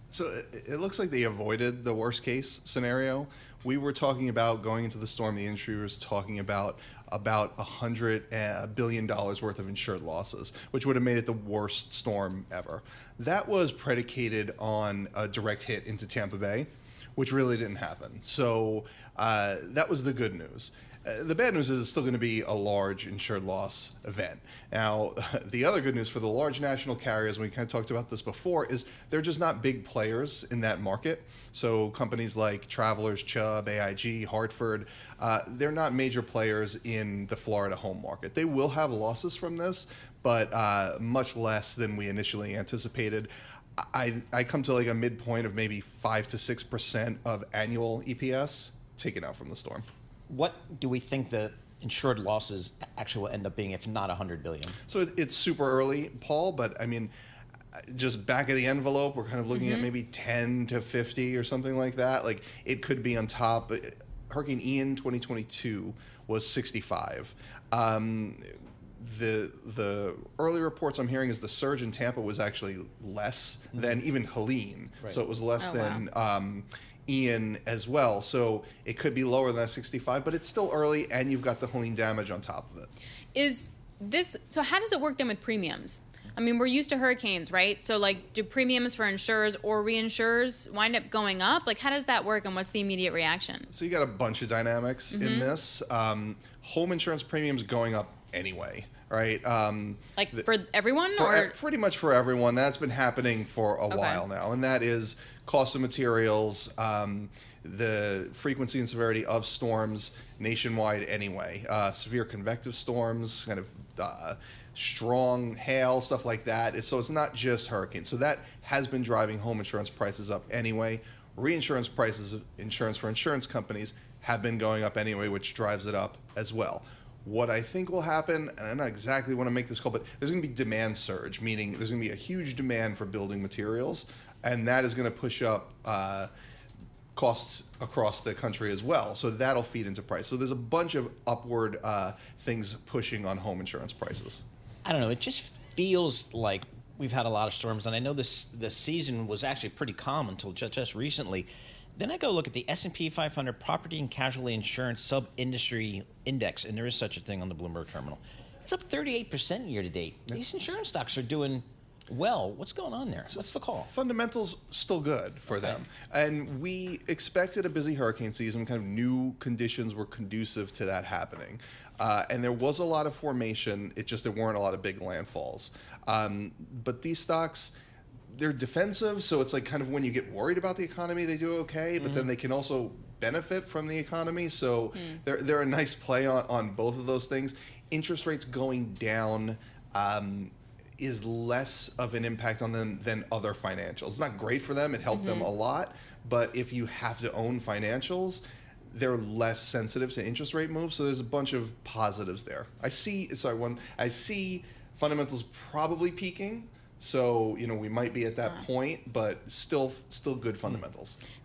So it looks like they avoided the worst case scenario. We were talking about going into the storm. The industry was talking about $100 billion worth of insured losses, which would have made it the worst storm ever. That was predicated on a direct hit into Tampa Bay, which really didn't happen. So that was the good news. The bad news is it's still going to be a large insured loss event. Now, the other good news for the large national carriers, and we kind of talked about this before, is they're just not big players in that market. So companies like Travelers, Chubb, AIG, Hartford, they're not major players in the Florida home market. They will have losses from this, but much less than we initially anticipated. I come to like a midpoint of maybe 5 to 6% of annual EPS taken out from the storm. What do we think the insured losses actually will end up being, if not $100 billion? So it's super early, Paul, but I mean, just back of the envelope, we're kind of looking at maybe 10 to 50 or something like that. Like it could be on top. Hurricane Ian 2022 was 65. The early reports I'm hearing is the surge in Tampa was actually less than even Helene. Right. So it was less than Ian as well. So it could be lower than that 65, but it's still early, and you've got the Helene damage on top of it. So how does it work then with premiums? I mean, we're used to hurricanes, right? So like, do premiums for insurers or reinsurers wind up going up? Like, how does that work, and what's the immediate reaction? So you got a bunch of dynamics in this. Home insurance premiums going up anyway, right? For everyone? Pretty much for everyone. That's been happening for a while now, and that is cost of materials, the frequency and severity of storms nationwide anyway. Severe convective storms, kind of strong hail, stuff like that. So it's not just hurricanes. So that has been driving home insurance prices up anyway. Reinsurance prices of insurance for insurance companies have been going up anyway, which drives it up as well. What I think will happen, and I don't exactly want to make this call, but there's going to be demand surge, meaning there's going to be a huge demand for building materials, and that is going to push up costs across the country as well. So that'll feed into price. So there's a bunch of upward things pushing on home insurance prices. I don't know. It just feels like we've had a lot of storms, and I know the season was actually pretty calm until just recently. Then I go look at the S&P 500 Property and Casualty Insurance Sub-Industry Index, and there is such a thing on the Bloomberg terminal. It's up 38% year to date. Yep. These insurance stocks are doing well. What's going on there? What's the call? Fundamentals still good for them. And we expected a busy hurricane season. Kind of new conditions were conducive to that happening. And there was a lot of formation. There weren't a lot of big landfalls. But these stocks, they're defensive, so it's like kind of when you get worried about the economy, they do okay, but then they can also benefit from the economy. So they're a nice play on both of those things. Interest rates going down is less of an impact on them than other financials. It's not great for them. It helped them a lot. But if you have to own financials, they're less sensitive to interest rate moves. So there's a bunch of positives there. I see fundamentals probably peaking. So, we might be at that point, but still good fundamentals.